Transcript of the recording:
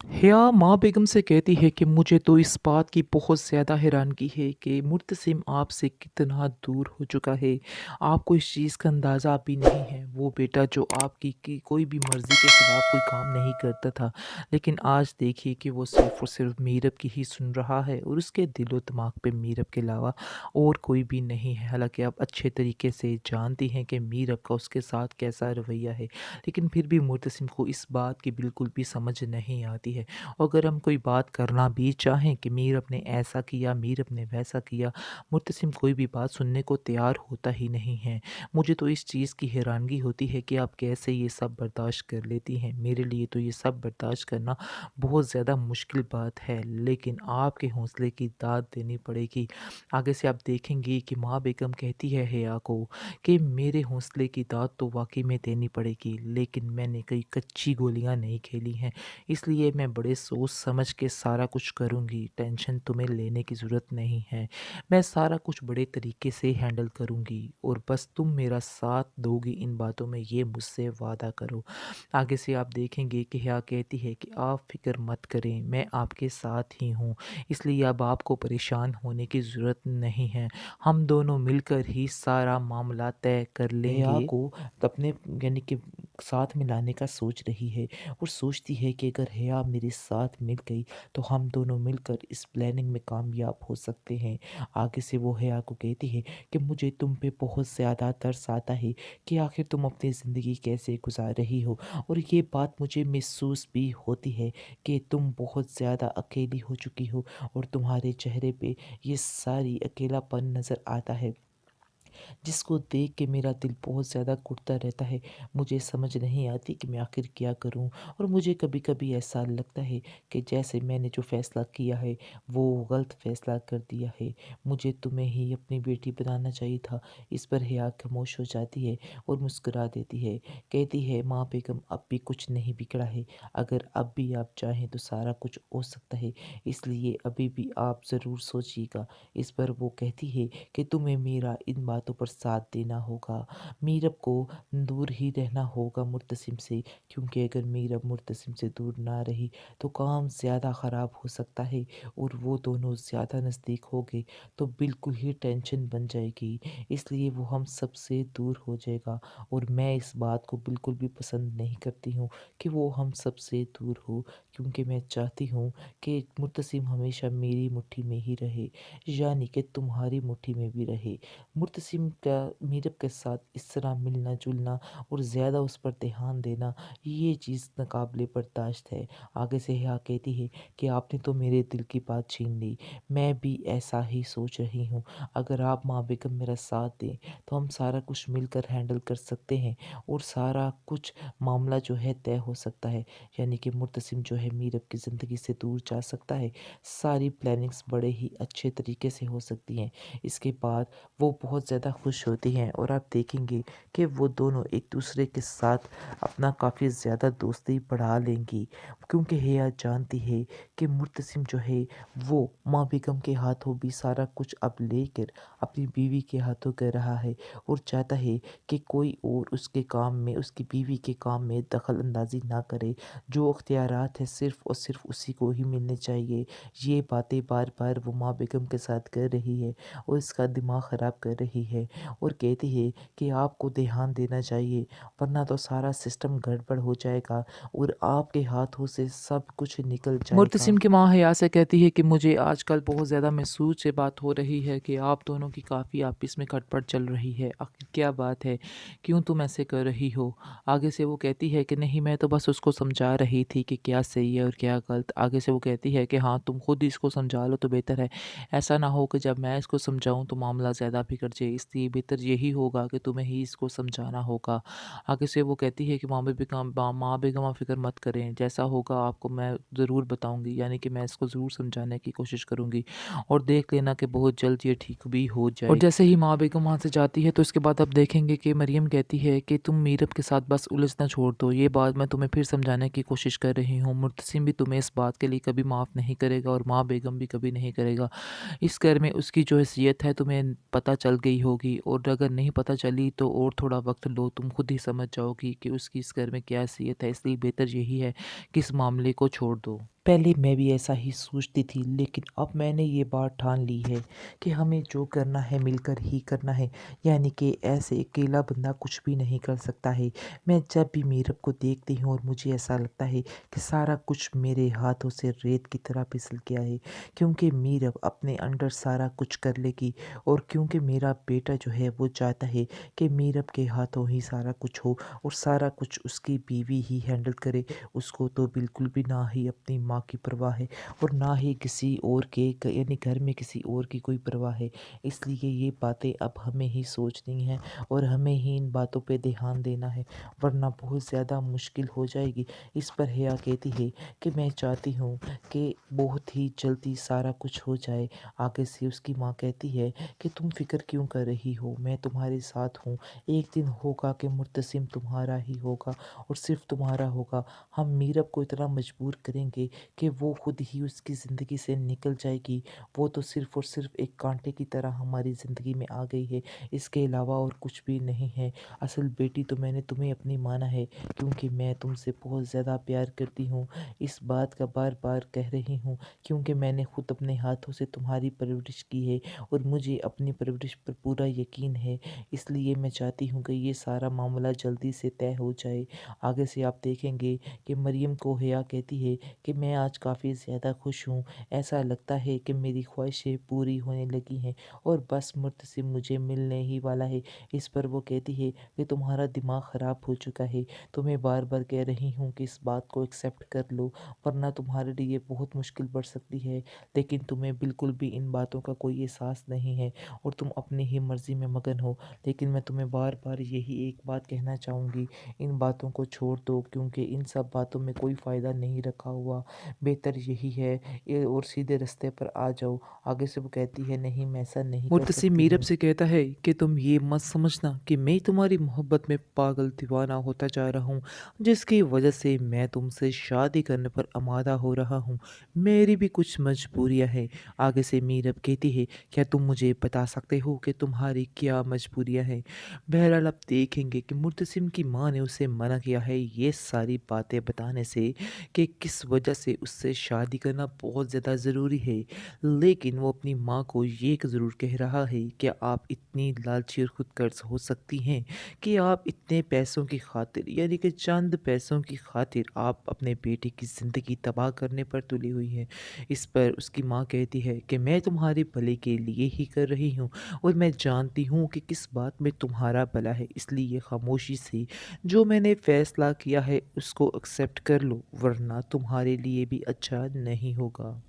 हिया माँ बेगम से कहती है कि मुझे तो इस बात की बहुत ज़्यादा हैरानगी है कि मुर्तसिम आपसे कितना दूर हो चुका है। आपको इस चीज़ का अंदाज़ा भी नहीं है। वो बेटा जो आपकी की कोई भी मर्ज़ी के खिलाफ़ कोई काम नहीं करता था, लेकिन आज देखिए कि वो सिर्फ़ और सिर्फ़ मीरब की ही सुन रहा है और उसके दिलो-दिमाग पे मीरब के अलावा और कोई भी नहीं है। हालाँकि आप अच्छे तरीके से जानती हैं कि मीरब का उसके साथ कैसा रवैया है, लेकिन फिर भी मुर्तसिम को इस बात की बिल्कुल भी समझ नहीं आती है। अगर हम कोई बात करना भी चाहें कि मीरब ने ऐसा किया, मीरब ने वैसा किया, मुर्तसिम कोई भी बात सुनने को तैयार होता ही नहीं है। मुझे तो इस चीज़ की हैरानगी होती है कि आप कैसे ये सब बर्दाश्त कर लेती हैं। मेरे लिए तो ये सब बर्दाश्त करना बहुत ज़्यादा मुश्किल बात है, लेकिन आपके हौसले की दाद देनी पड़ेगी। आगे से आप देखेंगी कि माँ बेगम कहती है हिया को कि मेरे हौसले की दाद तो वाक़ई में देनी पड़ेगी, लेकिन मैंने कई कच्ची गोलियाँ नहीं खेली हैं। इसलिए मैं बड़े सोच समझ के सारा कुछ करूँगी, टेंशन तुम्हें लेने की ज़रूरत नहीं है। मैं सारा कुछ बड़े तरीके से हैंडल करूँगी और बस तुम मेरा साथ दोगी इन बातों में, ये मुझसे वादा करो। आगे से आप देखेंगे कि हिया कहती है कि आप फ़िक्र मत करें, मैं आपके साथ ही हूँ, इसलिए अब आपको परेशान होने की ज़रूरत नहीं है। हम दोनों मिलकर ही सारा मामला तय कर हिया लेंगे। को अपने यानी कि साथ मिलाने का सोच रही है और सोचती है कि अगर हिया मेरे साथ मिल गई तो हम दोनों मिलकर इस प्लानिंग में कामयाब हो सकते हैं। आगे से वो हिया को कहती है कि मुझे तुम पे बहुत ज़्यादा तरस आता है कि आखिर तुम अपनी ज़िंदगी कैसे गुजार रही हो, और ये बात मुझे महसूस भी होती है कि तुम बहुत ज़्यादा अकेली हो चुकी हो और तुम्हारे चेहरे पे ये सारी अकेलापन नज़र आता है, जिसको देख के मेरा दिल बहुत ज़्यादा घुटता रहता है। मुझे समझ नहीं आती कि मैं आखिर क्या करूँ, और मुझे कभी-कभी ऐसा लगता है कि जैसे मैंने जो फ़ैसला किया है वो गलत फ़ैसला कर दिया है। मुझे तुम्हें ही अपनी बेटी बनाना चाहिए था। इस पर हिया खामोश हो जाती है और मुस्कुरा देती है। कहती है माँ बेगम अब भी कुछ नहीं बिगड़ा है। अगर अब भी आप चाहें तो सारा कुछ हो सकता है। इसलिए अभी भी आप ज़रूर सोचिएगा। इस पर वो कहती है कि तुम्हें मेरा इन बातों पर साथ देना होगा। मीरब को दूर ही रहना होगा मुर्तसिम से, क्योंकि अगर मीरब मुर्तसिम से दूर ना रही तो काम ज़्यादा ख़राब हो सकता है और वो दोनों ज़्यादा नज़दीक हो गए तो बिल्कुल ही टेंशन बन जाएगी। इसलिए वो हम सबसे दूर हो जाएगा, और मैं इस बात को बिल्कुल भी पसंद नहीं करती हूँ कि वो हम सबसे दूर हो, क्योंकि मैं चाहती हूँ कि मुर्तसिम हमेशा मेरी मुट्ठी में ही रहे, यानी कि तुम्हारी मुट्ठी में भी रहे। मुर्तसिम का मीरब के साथ इस तरह मिलना-जुलना और ज़्यादा उस पर ध्यान देना, ये चीज़ नाक़ाबिले बर्दाश्त है। आगे से हिया कहती है कि आपने तो मेरे दिल की बात छीन ली। मैं भी ऐसा ही सोच रही हूँ। अगर आप माँ बेगम मेरा साथ दें तो हम सारा कुछ मिलकर हैंडल कर सकते हैं और सारा कुछ मामला जो है तय हो सकता है। यानी कि मुर्तसिम जो है मीरब की ज़िंदगी से दूर जा सकता है। सारी प्लानिंग्स बड़े ही अच्छे तरीके से हो सकती हैं। इसके बाद वो बहुत ज़्यादा खुश होती हैं और आप देखेंगे कि वो दोनों एक दूसरे के साथ अपना काफ़ी ज़्यादा दोस्ती बढ़ा लेंगी, क्योंकि हिया जानती है कि मुर्तसिम जो है वो माँ बेगम के हाथों भी सारा कुछ अब लेकर अपनी बीवी के हाथों कर रहा है और चाहता है कि कोई और उसके काम में, उसकी बीवी के काम में दखल अंदाज़ी ना करे। जो अख्तियारात है सिर्फ़ और सिर्फ़ उसी को ही मिलने चाहिए। ये बातें बार-बार वो माँ बेगम के साथ कर रही है और इसका दिमाग ख़राब कर रही है और कहती है कि आपको ध्यान देना चाहिए, वरना तो सारा सिस्टम गड़बड़ हो जाएगा और आपके हाथों से सब कुछ निकल जाएगा। मुर्तसिम की माँ हया से कहती है कि मुझे आजकल बहुत ज़्यादा महसूस ये बात हो रही है कि आप दोनों की काफ़ी आपस में खटपट चल रही है। आखिर क्या बात है? क्यों तुम ऐसे कर रही हो? आगे से वो कहती है कि नहीं, मैं तो बस उसको समझा रही थी कि क्या सही है और क्या गलत। आगे से वो कहती है कि हाँ, तुम खुद इसको समझा लो तो बेहतर है। ऐसा ना हो कि जब मैं इसको समझाऊँ तो मामला ज़्यादा बिगड़ जाए, इसलिए बेहतर यही होगा कि तुम्हें ही इसको समझाना होगा। आगे से वो कहती है कि माँ बेगम आप फ़िक्र मत करें, जैसा होगा आपको मैं ज़रूर बताऊँगी, यानी कि मैं इसको ज़रूर समझाने की कोशिश करूँगी और देख लेना कि बहुत जल्द ये ठीक भी हो और जाएगी। जैसे ही माँ बेगम वहाँ से जाती है तो इसके बाद आप देखेंगे कि मरियम कहती है कि तुम मीरब के साथ बस उलझना छोड़ दो। ये बात मैं तुम्हें फिर समझाने की कोशिश कर रही हूँ। मुर्तसिम भी तुम्हें इस बात के लिए कभी माफ़ नहीं करेगा और माँ बेगम भी कभी नहीं करेगा। इस घर में उसकी जो हैसियत है तुम्हें पता चल गई होगी और अगर नहीं पता चली तो और थोड़ा वक़्त लो, तुम खुद ही समझ जाओगी कि उसकी इस घर में क्या हैसियत है, इसलिए बेहतर यही है कि इस मामले को छोड़ दो। पहले मैं भी ऐसा ही सोचती थी, लेकिन अब मैंने ये बात ठान ली है कि हमें जो करना है मिलकर ही करना है। यानी कि ऐसे अकेला बंदा कुछ भी नहीं कर सकता है। मैं जब भी मीरब को देखती हूँ और मुझे ऐसा लगता है कि सारा कुछ मेरे हाथों से रेत की तरह फिसल गया है, क्योंकि मीरब अपने अंडर सारा कुछ कर लेगी, और क्योंकि मेरा बेटा जो है वो चाहता है कि मीरब के हाथों ही सारा कुछ हो और सारा कुछ उसकी बीवी ही हैंडल करे। उसको तो बिल्कुल भी ना ही अपनी माँ की परवाह है और ना ही किसी और के यानी घर में किसी और की कोई परवाह है। इसलिए ये बातें अब हमें ही सोचनी हैं और हमें ही इन बातों पे ध्यान देना है, वरना बहुत ज़्यादा मुश्किल हो जाएगी। इस पर हिया कहती है कि मैं चाहती हूँ कि बहुत ही जल्दी सारा कुछ हो जाए। आगे से उसकी माँ कहती है कि तुम फ़िक्र क्यों कर रही हो, मैं तुम्हारे साथ हूँ। एक दिन होगा कि मुर्तसिम तुम्हारा ही होगा और सिर्फ तुम्हारा होगा। हम मीरब को इतना मजबूर करेंगे कि वो खुद ही उसकी ज़िंदगी से निकल जाएगी। वो तो सिर्फ़ और सिर्फ़ एक कांटे की तरह हमारी ज़िंदगी में आ गई है, इसके अलावा और कुछ भी नहीं है। असल बेटी तो मैंने तुम्हें अपनी माना है, क्योंकि मैं तुमसे बहुत ज़्यादा प्यार करती हूँ। इस बात का बार-बार कह रही हूँ, क्योंकि मैंने खुद अपने हाथों से तुम्हारी परवरिश की है और मुझे अपनी परवरिश पर पूरा यकीन है। इसलिए मैं चाहती हूँ कि ये सारा मामला जल्दी से तय हो जाए। आगे से आप देखेंगे कि मरियम को हिया कहती है कि मैं आज काफ़ी ज़्यादा खुश हूँ। ऐसा लगता है कि मेरी ख्वाहिशें पूरी होने लगी हैं और बस मुर्तसिम मुझे मिलने ही वाला है। इस पर वो कहती है कि तुम्हारा दिमाग ख़राब हो चुका है। तुम्हें बार-बार कह रही हूँ कि इस बात को एक्सेप्ट कर लो, वरना तुम्हारे लिए बहुत मुश्किल बढ़ सकती है। लेकिन तुम्हें बिल्कुल भी इन बातों का कोई एहसास नहीं है और तुम अपनी ही मर्ज़ी में मगन हो। लेकिन मैं तुम्हें बार-बार यही एक बात कहना चाहूँगी, इन बातों को छोड़ दो, क्योंकि इन सब बातों में कोई फ़ायदा नहीं रखा हुआ। बेहतर यही है और सीधे रास्ते पर आ जाओ। आगे से वो कहती है नहीं, मैं ऐसा नहीं कर मुर्तसिम सकती मीरब हूँ। से कहता है कि तुम ये मत समझना कि मैं तुम्हारी मोहब्बत में पागल दीवाना होता जा रहा हूँ, जिसकी वजह से मैं तुमसे शादी करने पर आमादा हो रहा हूँ। मेरी भी कुछ मजबूरियाँ हैं। आगे से मीरब कहती है, क्या तुम मुझे बता सकते हो कि तुम्हारी क्या मजबूरियाँ हैं? बहरहाल अब देखेंगे कि मुर्तसिम की माँ ने उसे मना किया है ये सारी बातें बताने से कि किस वजह से उससे शादी करना बहुत ज़्यादा ज़रूरी है। लेकिन वो अपनी माँ को ये ज़रूर कह रहा है कि आप इतनी लालची और खुदगर्ज़ हो सकती हैं कि आप इतने पैसों की खातिर, यानी कि चंद पैसों की खातिर आप अपने बेटे की ज़िंदगी तबाह करने पर तुली हुई हैं। इस पर उसकी माँ कहती है कि मैं तुम्हारे भले के लिए ही कर रही हूँ और मैं जानती हूँ कि किस बात में तुम्हारा भला है, इसलिए खामोशी से जो मैंने फ़ैसला किया है उसको एक्सेप्ट कर लो, वरना तुम्हारे लिए भी अच्छा नहीं होगा।